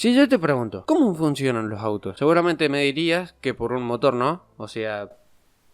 Si yo te pregunto, ¿cómo funcionan los autos? Seguramente me dirías que por un motor, ¿no? O sea,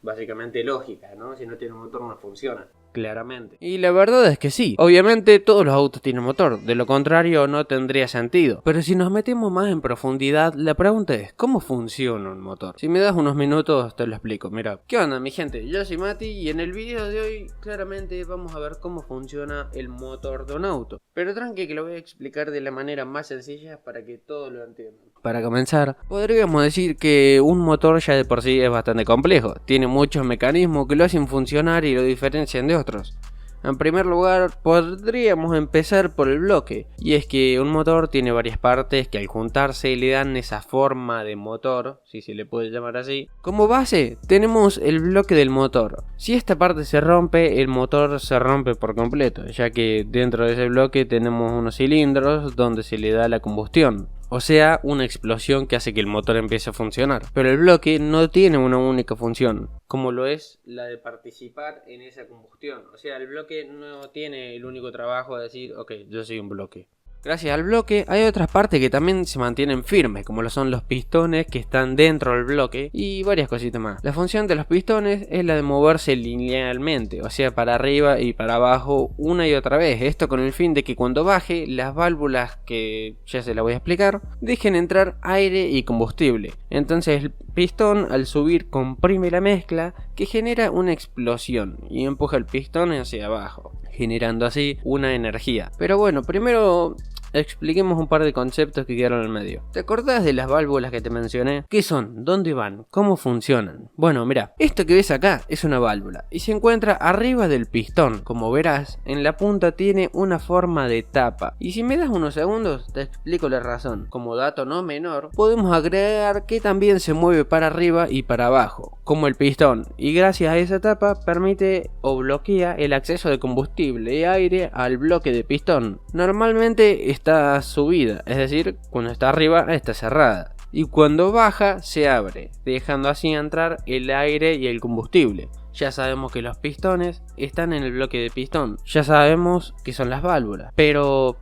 básicamente lógica, ¿no? Si no tiene un motor no funciona. Claramente. Y la verdad es que sí. Obviamente todos los autos tienen motor, de lo contrario no tendría sentido. Pero si nos metemos más en profundidad, la pregunta es, ¿cómo funciona un motor? Si me das unos minutos te lo explico. Mira, ¿qué onda mi gente? Yo soy Mati y en el video de hoy claramente vamos a ver cómo funciona el motor de un auto. Pero tranqui que lo voy a explicar de la manera más sencilla para que todos lo entiendan. Para comenzar, podríamos decir que un motor ya de por sí es bastante complejo. Tiene muchos mecanismos que lo hacen funcionar y lo diferencian de otros. En primer lugar, podríamos empezar por el bloque, y es que un motor tiene varias partes que al juntarse le dan esa forma de motor, si se le puede llamar así. Como base, tenemos el bloque del motor. Si esta parte se rompe, el motor se rompe por completo, ya que dentro de ese bloque tenemos unos cilindros donde se le da la combustión. O sea, una explosión que hace que el motor empiece a funcionar. Pero el bloque no tiene una única función, como lo es la de participar en esa combustión. O sea, el bloque no tiene el único trabajo de decir, ok, yo soy un bloque. Gracias al bloque hay otras partes que también se mantienen firmes, como lo son los pistones que están dentro del bloque y varias cositas más. La función de los pistones es la de moverse linealmente, o sea para arriba y para abajo una y otra vez. Esto con el fin de que cuando baje, las válvulas, que ya se las voy a explicar, dejen entrar aire y combustible. Entonces el pistón al subir comprime la mezcla que genera una explosión y empuja el pistón hacia abajo, generando así una energía. Pero bueno, primero expliquemos un par de conceptos que quedaron en el medio. ¿Te acordás de las válvulas que te mencioné? ¿Qué son? ¿Dónde van? ¿Cómo funcionan? Bueno, mira, esto que ves acá es una válvula y se encuentra arriba del pistón. Como verás, en la punta tiene una forma de tapa. Y si me das unos segundos, te explico la razón. Como dato no menor, podemos agregar que también se mueve para arriba y para abajo, como el pistón. Y gracias a esa tapa permite o bloquea el acceso de combustible y aire al bloque de pistón. Normalmente está subida, es decir, cuando está arriba está cerrada y cuando baja se abre, dejando así entrar el aire y el combustible. Ya sabemos que los pistones están en el bloque de pistón, ya sabemos que son las válvulas, pero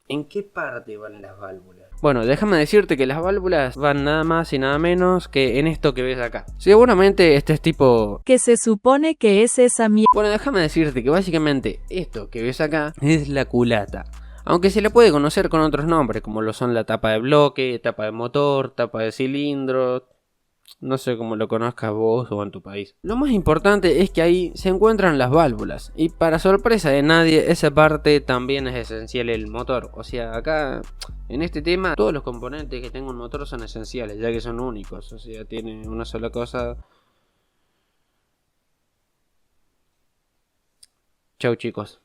¿en qué parte van las válvulas? Bueno, déjame decirte que las válvulas van nada más y nada menos que en esto que ves acá. Seguramente este es tipo... ¿Qué se supone que es esa mierda? Bueno, déjame decirte que básicamente esto que ves acá es la culata. Aunque se le puede conocer con otros nombres, como lo son la tapa de bloque, tapa de motor, tapa de cilindro... No sé cómo lo conozcas vos o en tu país. Lo más importante es que ahí se encuentran las válvulas. Y para sorpresa de nadie, esa parte también es esencial el motor. O sea, acá en este tema todos los componentes que tenga un motor son esenciales, ya que son únicos. O sea, tienen una sola cosa. Chau chicos.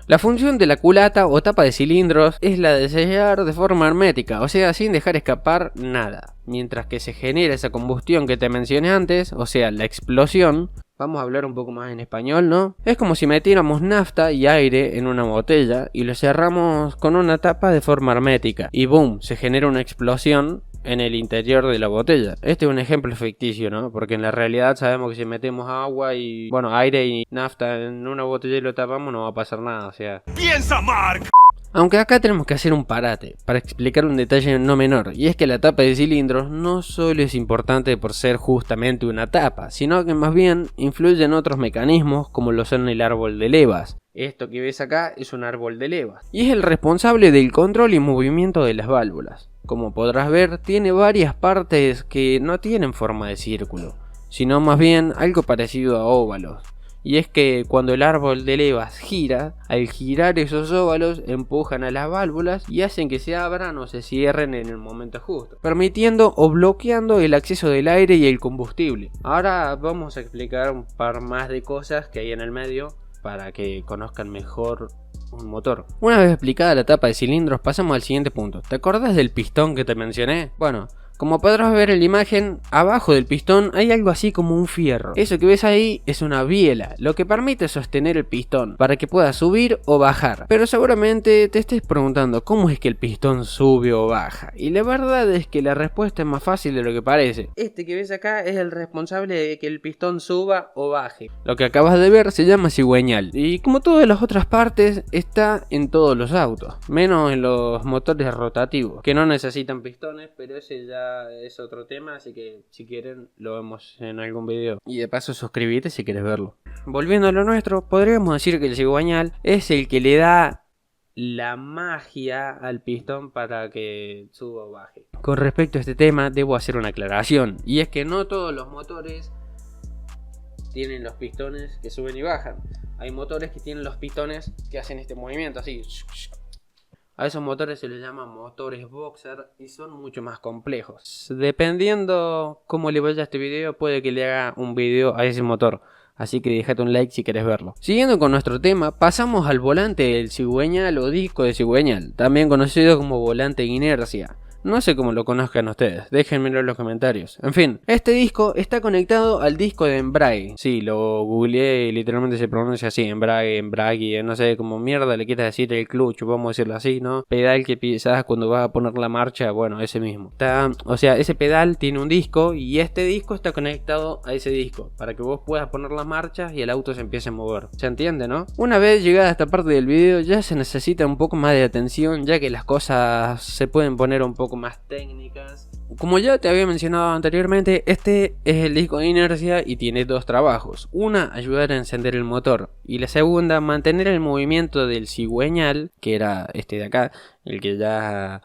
La función de la culata o tapa de cilindros es la de sellar de forma hermética, o sea, sin dejar escapar nada. Mientras que se genera esa combustión que te mencioné antes, o sea, la explosión, vamos a hablar un poco más en español, ¿no? Es como si metiéramos nafta y aire en una botella y lo cerramos con una tapa de forma hermética y boom, se genera una explosión en el interior de la botella. Este es un ejemplo ficticio, ¿no? Porque en la realidad sabemos que si metemos agua y, bueno, aire y nafta en una botella y lo tapamos no va a pasar nada, o sea... ¡Piensa, Mark! Aunque acá tenemos que hacer un parate para explicar un detalle no menor, y es que la tapa de cilindros no solo es importante por ser justamente una tapa, sino que más bien influye en otros mecanismos como lo son el árbol de levas. Esto que ves acá es un árbol de levas, y es el responsable del control y movimiento de las válvulas. Como podrás ver, tiene varias partes que no tienen forma de círculo, sino más bien algo parecido a óvalos. Y es que cuando el árbol de levas gira, al girar esos óvalos empujan a las válvulas y hacen que se abran o se cierren en el momento justo, permitiendo o bloqueando el acceso del aire y el combustible. Ahora vamos a explicar un par más de cosas que hay en el medio para que conozcan mejor un motor. Una vez explicada la tapa de cilindros, pasamos al siguiente punto. ¿Te acordás del pistón que te mencioné? Bueno, Como podrás ver en la imagen, abajo del pistón hay algo así como un fierro. Eso que ves ahí es una biela, lo que permite sostener el pistón para que pueda subir o bajar. Pero seguramente te estés preguntando cómo es que el pistón sube o baja. Y la verdad es que la respuesta es más fácil de lo que parece. Este que ves acá es el responsable de que el pistón suba o baje. Lo que acabas de ver se llama cigüeñal. Y como todas las otras partes, está en todos los autos. Menos en los motores rotativos, que no necesitan pistones, pero ese ya es otro tema, así que si quieren lo vemos en algún video. Y de paso suscríbete si quieres verlo. Volviendo a lo nuestro, podríamos decir que el cigüeñal es el que le da la magia al pistón para que suba o baje. Con respecto a este tema debo hacer una aclaración, y es que no todos los motores tienen los pistones que suben y bajan. Hay motores que tienen los pistones que hacen este movimiento así. A esos motores se les llama motores boxer y son mucho más complejos. Dependiendo cómo le vaya a este video, puede que le haga un video a ese motor. Así que déjate un like si querés verlo. Siguiendo con nuestro tema, pasamos al volante del cigüeñal o disco de cigüeñal, también conocido como volante de inercia. No sé cómo lo conozcan ustedes, déjenmelo en los comentarios. En fin, este disco está conectado al disco de embrague. Sí, lo googleé y literalmente se pronuncia así, embrague, no sé cómo mierda le quieras decir el clutch, vamos a decirlo así, ¿no? Pedal que pisas cuando vas a poner la marcha, bueno, ese mismo. O sea, ese pedal tiene un disco y este disco está conectado a ese disco, para que vos puedas poner las marchas y el auto se empiece a mover. ¿Se entiende, no? Una vez llegada a esta parte del video ya se necesita un poco más de atención, ya que las cosas se pueden poner un poco más técnicas. Como ya te había mencionado anteriormente, este es el disco de inercia y tiene dos trabajos. Una, ayudar a encender el motor, y la segunda, mantener el movimiento del cigüeñal, que era este de acá, el que ya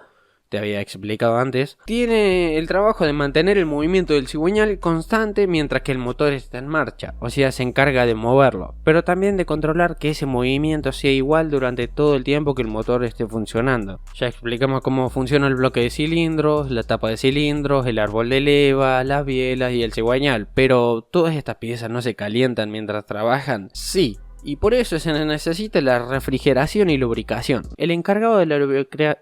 te había explicado antes. Tiene el trabajo de mantener el movimiento del cigüeñal constante mientras que el motor está en marcha, o sea, se encarga de moverlo, pero también de controlar que ese movimiento sea igual durante todo el tiempo que el motor esté funcionando. Ya explicamos cómo funciona el bloque de cilindros, la tapa de cilindros, el árbol de leva, las bielas y el cigüeñal, pero ¿todas estas piezas no se calientan mientras trabajan? Sí. Y por eso se necesita la refrigeración y lubricación. El encargado de la lubricación...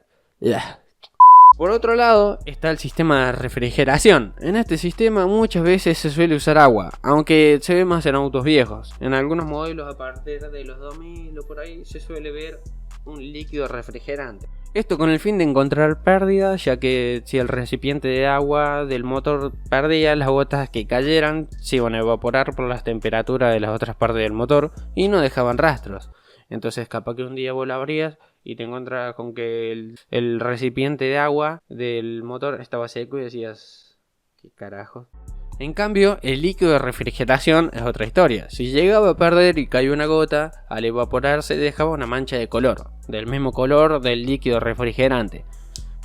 Por otro lado está el sistema de refrigeración. En este sistema muchas veces se suele usar agua, aunque se ve más en autos viejos. En algunos modelos a partir de los 2000 o por ahí se suele ver un líquido refrigerante. Esto con el fin de encontrar pérdidas, ya que si el recipiente de agua del motor perdía, las gotas que cayeran se iban a evaporar por las temperaturas de las otras partes del motor y no dejaban rastros. Entonces capaz que un día vos la abrías y te encontrás con que el recipiente de agua del motor estaba seco y decías, ¿qué carajo? En cambio, el líquido de refrigeración es otra historia. Si llegaba a perder y cayó una gota, al evaporarse dejaba una mancha de color, del mismo color del líquido refrigerante.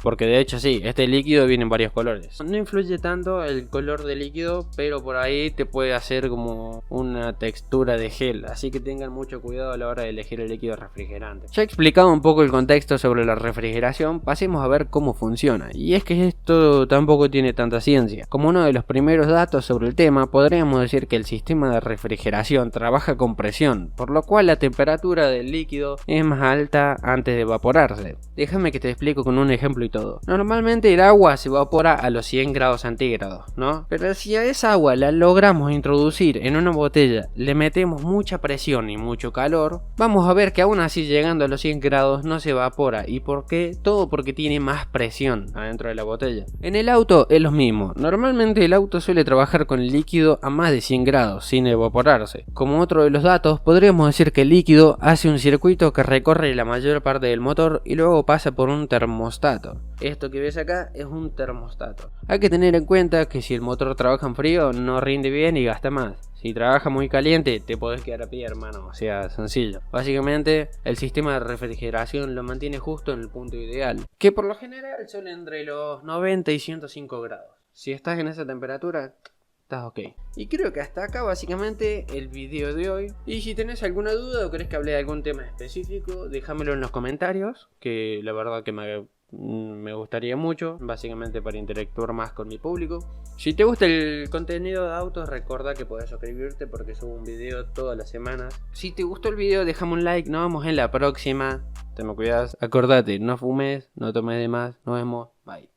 Porque de hecho sí, este líquido viene en varios colores. No influye tanto el color del líquido, pero por ahí te puede hacer como una textura de gel. Así que tengan mucho cuidado a la hora de elegir el líquido refrigerante. Ya he explicado un poco el contexto sobre la refrigeración, pasemos a ver cómo funciona. Y es que esto tampoco tiene tanta ciencia. Como uno de los primeros datos sobre el tema, podríamos decir que el sistema de refrigeración trabaja con presión, por lo cual la temperatura del líquido es más alta antes de evaporarse. Déjame que te explico con un ejemplo y todo. Normalmente el agua se evapora a los 100 grados centígrados, ¿no? Pero si a esa agua la logramos introducir en una botella, le metemos mucha presión y mucho calor, vamos a ver que aún así llegando a los 100 grados no se evapora. ¿Y por qué? Todo porque tiene más presión adentro de la botella. En el auto es lo mismo. Normalmente el auto suele trabajar con el líquido a más de 100 grados sin evaporarse. Como otro de los datos, podríamos decir que el líquido hace un circuito que recorre la mayor parte del motor y luego pasa por un termostato. Esto que ves acá es un termostato. Hay que tener en cuenta que si el motor trabaja en frío no rinde bien y gasta más. Si trabaja muy caliente te podés quedar a pie, hermano, o sea, sencillo. Básicamente el sistema de refrigeración lo mantiene justo en el punto ideal, que por lo general son entre los 90 y 105 grados. Si estás en esa temperatura, estás ok. Y creo que hasta acá básicamente el video de hoy. Y si tenés alguna duda o querés que hable de algún tema específico, déjamelo en los comentarios, que la verdad que me gustaría mucho, básicamente para interactuar más con mi público. Si te gusta el contenido de autos, recuerda que podés suscribirte porque subo un video todas las semanas. Si te gustó el video, déjame un like, nos vemos en la próxima. Te me cuidas, acordate, no fumes, no tomes de más, nos vemos, bye.